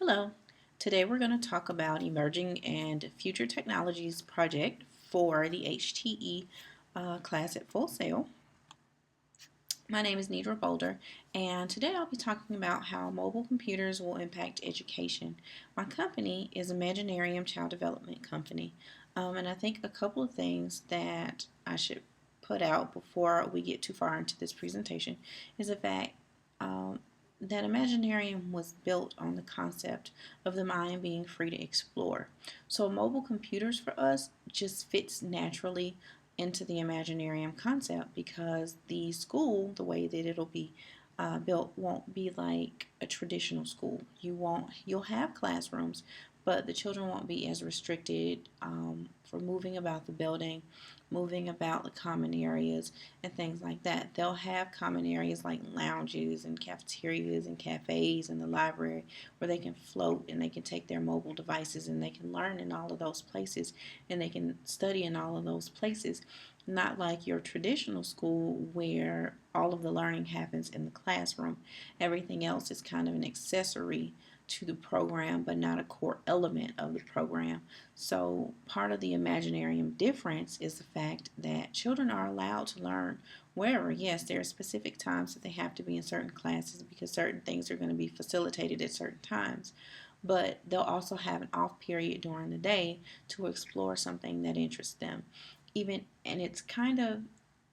Hello. Today we're going to talk about emerging and future technologies project for the HTE class at Full Sail. My name is Nedra Boulder, and today I'll be talking about how mobile computers will impact education. My company is Imaginarium Child Development Company, and I think a couple of things that I should put out before we get too far into this presentation is the fact um, that Imaginarium was built on the concept of the mind being free to explore. So mobile computers for us just fits naturally into the Imaginarium concept because the school, the way that it'll be built, won't be like a traditional school. You'll have classrooms, but the children won't be as restricted for moving about the building, moving about the common areas, and things like that. They'll have common areas like lounges and cafeterias and cafes and the library where they can float and they can take their mobile devices and they can learn in all of those places and they can study in all of those places. Not like your traditional school where all of the learning happens in the classroom. Everything else is kind of an accessory to the program, but not a core element of the program. So, part of the Imaginarium difference is the fact that children are allowed to learn wherever. Yes, there are specific times that they have to be in certain classes because certain things are going to be facilitated at certain times. But they'll also have an off period during the day to explore something that interests them. And it's kind of,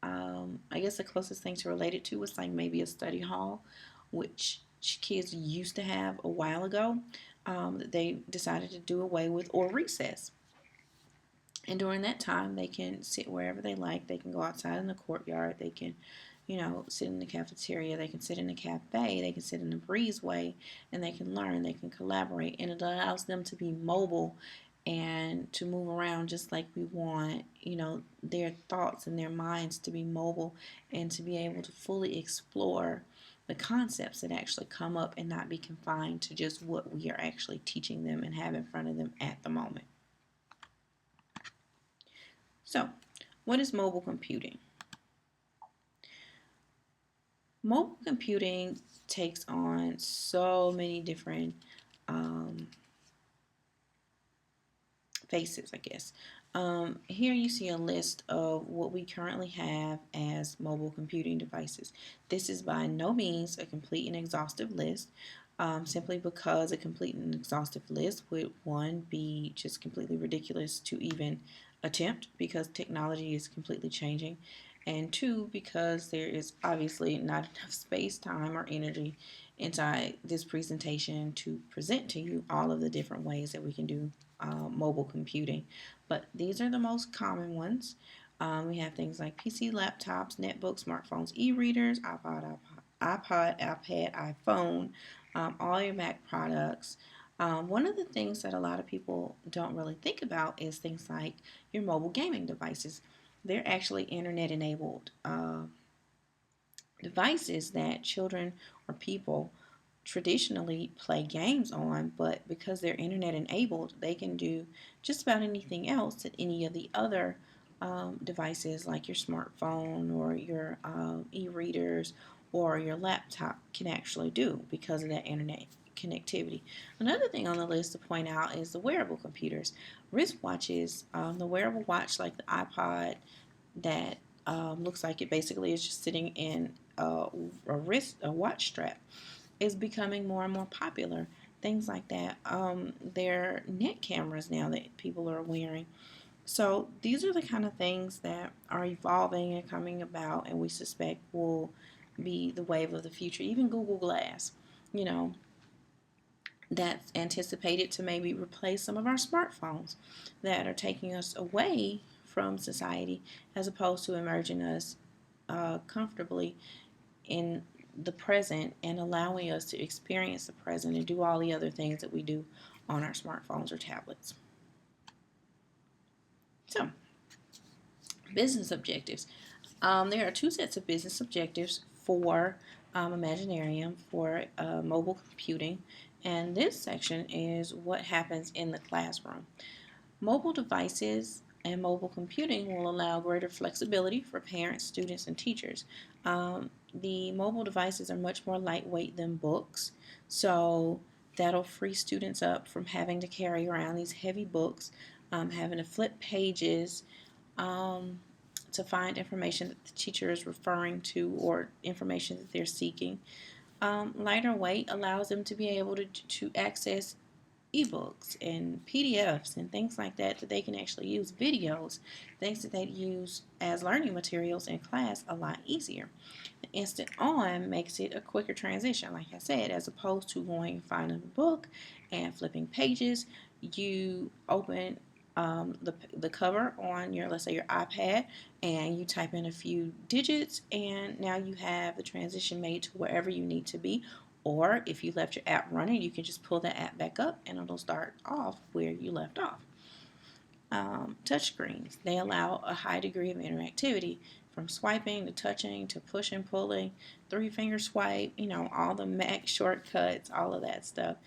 I guess the closest thing to relate it to was like maybe a study hall, which kids used to have a while ago, that they decided to do away with, or recess. And during that time, they can sit wherever they like. They can go outside in the courtyard. They can, sit in the cafeteria. They can sit in a cafe. They can sit in a breezeway, and they can learn. They can collaborate, and it allows them to be mobile and to move around just like we want, their thoughts and their minds to be mobile and to be able to fully explore the concepts that actually come up and not be confined to just what we are actually teaching them and have in front of them at the moment. So, what is mobile computing? Mobile computing takes on so many different um, faces, I guess. Here you see a list of what we currently have as mobile computing devices. This is by no means a complete and exhaustive list, simply because a complete and exhaustive list would, one, be just completely ridiculous to even attempt because technology is completely changing, and two, because there is obviously not enough space, time, or energy inside this presentation to present to you all of the different ways that we can do mobile computing. But these are the most common ones. We have things like PC, laptops, netbooks, smartphones, e-readers, iPad, iPhone, all your Mac products. One of the things that a lot of people don't really think about is things like your mobile gaming devices. They're actually internet enabled devices that children or people traditionally play games on, but because they're internet enabled, they can do just about anything else that any of the other devices like your smartphone or your e-readers or your laptop can actually do because of that internet connectivity. Another thing on the list to point out is the wearable computers. Wristwatches, the wearable watch like the iPod that looks like it basically is just sitting in a watch strap is becoming more and more popular. Things like that. There are net cameras now that people are wearing. So these are the kind of things that are evolving and coming about, and we suspect will be the wave of the future. Even Google Glass, you know, that's anticipated to maybe replace some of our smartphones that are taking us away from society as opposed to emerging us comfortably in the present and allowing us to experience the present and do all the other things that we do on our smartphones or tablets. So, business objectives. There are two sets of business objectives for Imaginarium for mobile computing, and this section is what happens in the classroom. Mobile devices and mobile computing will allow greater flexibility for parents, students, and teachers. The mobile devices are much more lightweight than books, so That'll free students up from having to carry around these heavy books, having to flip pages um, to find information that the teacher is referring to or information that they're seeking. Lighter weight allows them to be able to access ebooks and PDFs and things like that that they can actually use, videos, things that they use as learning materials in class a lot easier. The instant on makes it a quicker transition, like I said, as opposed to going and finding a book and flipping pages. You open the cover on your, let's say, your iPad, and you type in a few digits, and now you have the transition made to wherever you need to be. Or if you left your app running, you can just pull the app back up and it'll start off where you left off. Touchscreens, they allow a high degree of interactivity, from swiping to touching to push and pulling, three finger swipe, all the Mac shortcuts, all of that stuff.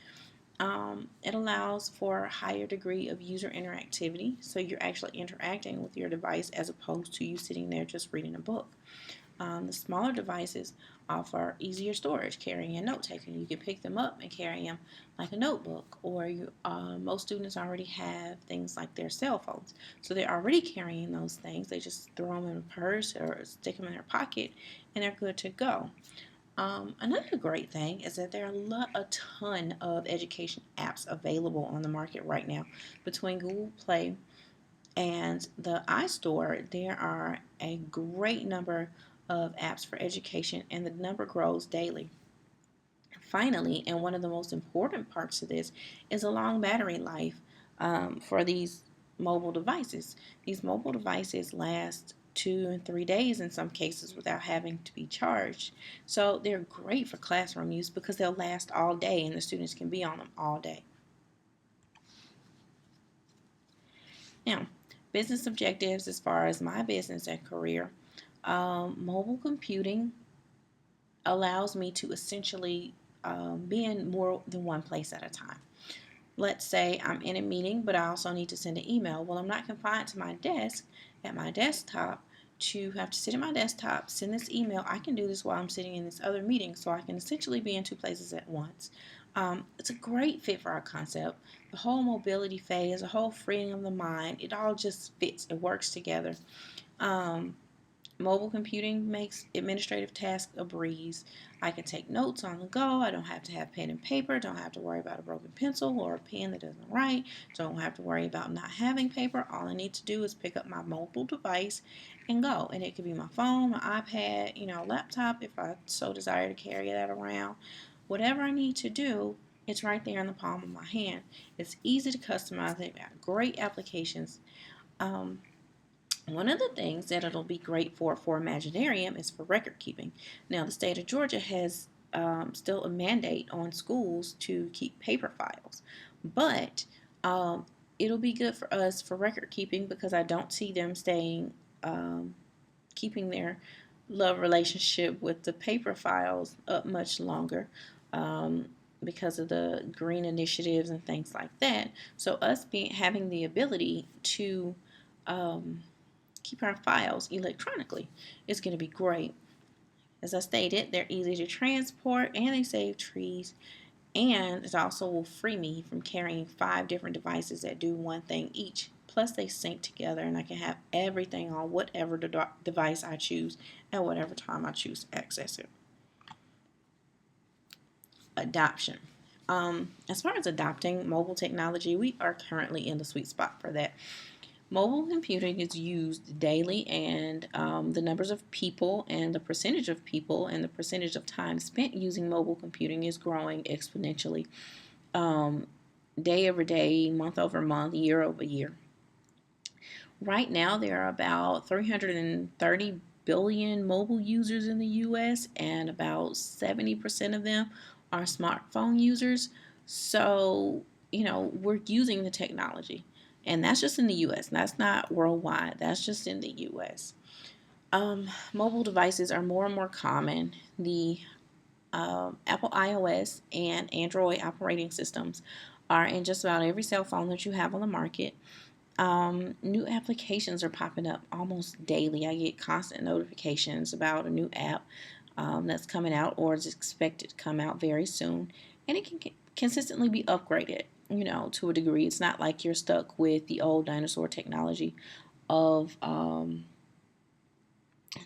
It allows for a higher degree of user interactivity, so you're actually interacting with your device as opposed to you sitting there just reading a book. The smaller devices offer easier storage, carrying and note taking. You can pick them up and carry them like a notebook, or most students already have things like their cell phones. So they're already carrying those things. They just throw them in a purse or stick them in their pocket, and they're good to go. Another great thing is that there are a ton of education apps available on the market right now. Between Google Play and the iStore, there are a great number of apps for education, and the number grows daily. Finally, and one of the most important parts of this, is a long battery life for these mobile devices. These mobile devices last 2 and 3 days in some cases without having to be charged. So they're great for classroom use because they'll last all day and the students can be on them all day. Now, business objectives as far as my business and career. Mobile computing allows me to essentially be in more than one place at a time. Let's say I'm in a meeting, but I also need to send an email. Well, I'm not confined to my desk at my desktop to have to sit at my desktop, send this email. I can do this while I'm sitting in this other meeting, so I can essentially be in two places at once. It's a great fit for our concept. The whole mobility phase, the whole freeing of the mind, it all just fits. It works together. Um, Mobile computing makes administrative tasks a breeze. I can take notes on the go. I don't have to have pen and paper. Don't have to worry about a broken pencil or a pen that doesn't write. Don't have to worry about not having paper. All I need to do is pick up my mobile device and go. And it could be my phone, my iPad, laptop if I so desire to carry that around. Whatever I need to do, it's right there in the palm of my hand. It's easy to customize. They've got great applications. Um, One of the things that it'll be great for Imaginarium is for record keeping. Now, the state of Georgia has still a mandate on schools to keep paper files, but it'll be good for us for record keeping because I don't see them keeping their love relationship with the paper files up much longer. Because of the green initiatives and things like that. So us having the ability to keep our files electronically is going to be great. As I stated, they're easy to transport and they save trees, and it also will free me from carrying 5 different devices that do one thing each. Plus they sync together and I can have everything on whatever device I choose at whatever time I choose to access it. Adoption. As far as adopting mobile technology, we are currently in the sweet spot for that. Mobile computing is used daily, and the numbers of people and the percentage of people and the percentage of time spent using mobile computing is growing exponentially, day over day, month over month, year over year. Right now, there are about 330 billion mobile users in the U.S., and about 70% of them are smartphone users. So, we're using the technology. And that's just in the U.S. That's not worldwide. That's just in the U.S. Mobile devices are more and more common. The Apple iOS and Android operating systems are in just about every cell phone that you have on the market. New applications are popping up almost daily. I get constant notifications about a new app that's coming out or is expected to come out very soon. And it can consistently be upgraded, to a degree. It's not like you're stuck with the old dinosaur technology of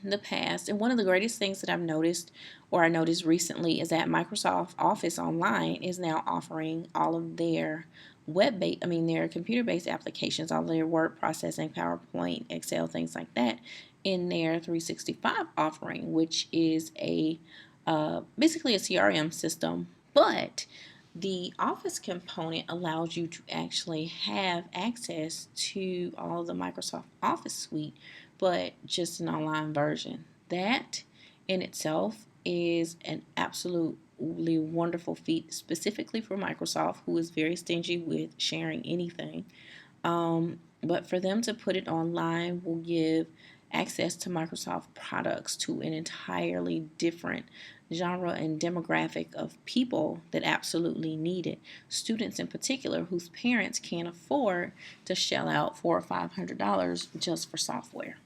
the past. And one of the greatest things that I've noticed, or I noticed recently, is that Microsoft Office Online is now offering all of their their computer-based applications, all their word processing, PowerPoint, Excel, things like that, in their 365 offering, which is a basically a CRM system, but the Office component allows you to actually have access to all of the Microsoft Office suite, but just an online version. That in itself is an absolutely wonderful feat, specifically for Microsoft, who is very stingy with sharing anything. But for them to put it online will give access to Microsoft products to an entirely different genre and demographic of people that absolutely need it. Students in particular whose parents can't afford to shell out $400 or $500 just for software.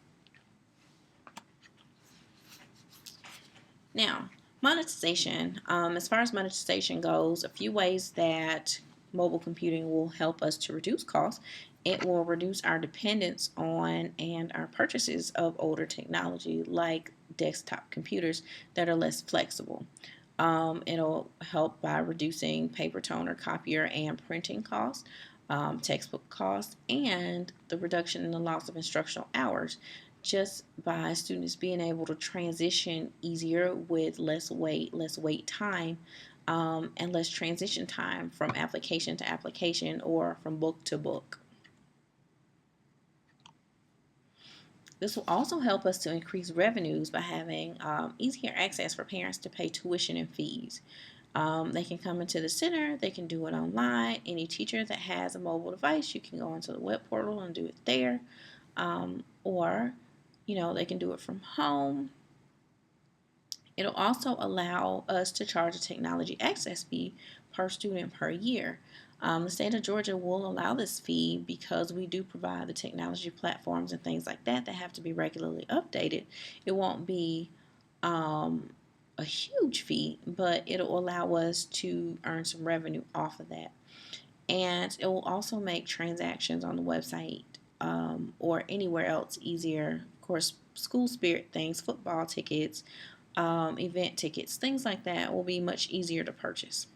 Now, monetization. As far as monetization goes, a few ways that mobile computing will help us to reduce costs. It will reduce our dependence on and our purchases of older technology like desktop computers that are less flexible. It'll help by reducing paper, toner, copier, and printing costs, textbook costs, and the reduction in the loss of instructional hours, just by students being able to transition easier with less wait time, and less transition time from application to application or from book to book. This will also help us to increase revenues by having easier access for parents to pay tuition and fees. They can come into the center, they can do it online. Any teacher that has a mobile device, you can go into the web portal and do it there. Or they can do it from home. It'll also allow us to charge a technology access fee per student per year. The state of Georgia will allow this fee because we do provide the technology platforms and things like that have to be regularly updated. It won't be a huge fee, but it'll allow us to earn some revenue off of that. And it will also make transactions on the website or anywhere else easier. Of course, school spirit things, football tickets, event tickets, things like that will be much easier to purchase.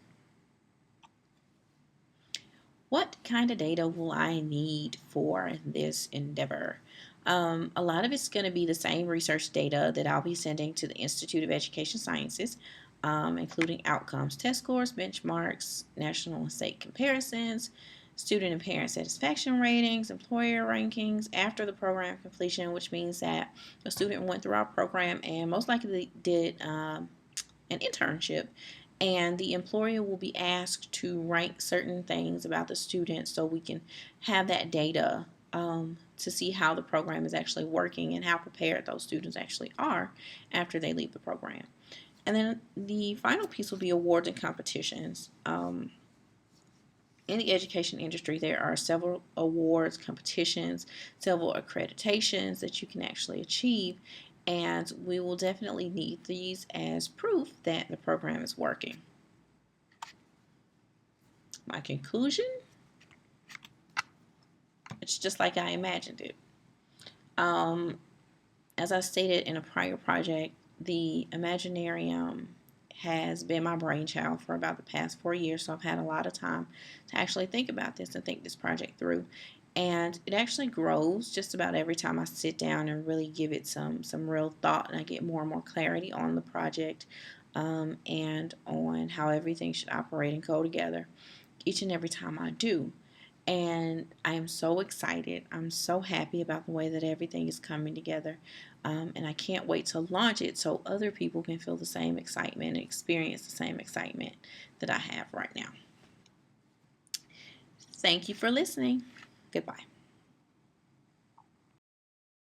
What kind of data will I need for this endeavor? A lot of it's going to be the same research data that I'll be sending to the Institute of Education Sciences, including outcomes, test scores, benchmarks, national and state comparisons, student and parent satisfaction ratings, employer rankings after the program completion, which means that a student went through our program and most likely did an internship, and the employer will be asked to rank certain things about the student so we can have that data to see how the program is actually working and how prepared those students actually are after they leave the program. And then the final piece will be awards and competitions. In the education industry, there are several awards, competitions, several accreditations that you can actually achieve, and we will definitely need these as proof that the program is working. My conclusion, it's just like I imagined it. As I stated in a prior project, the Imaginarium has been my brainchild for about the past 4 years, so I've had a lot of time to actually think about this and think this project through. And it actually grows just about every time I sit down and really give it some real thought, and I get more and more clarity on the project and on how everything should operate and go together each and every time I do. And I am so excited. I'm so happy about the way that everything is coming together. And I can't wait to launch it so other people can feel the same excitement and experience the same excitement that I have right now. Thank you for listening. Goodbye.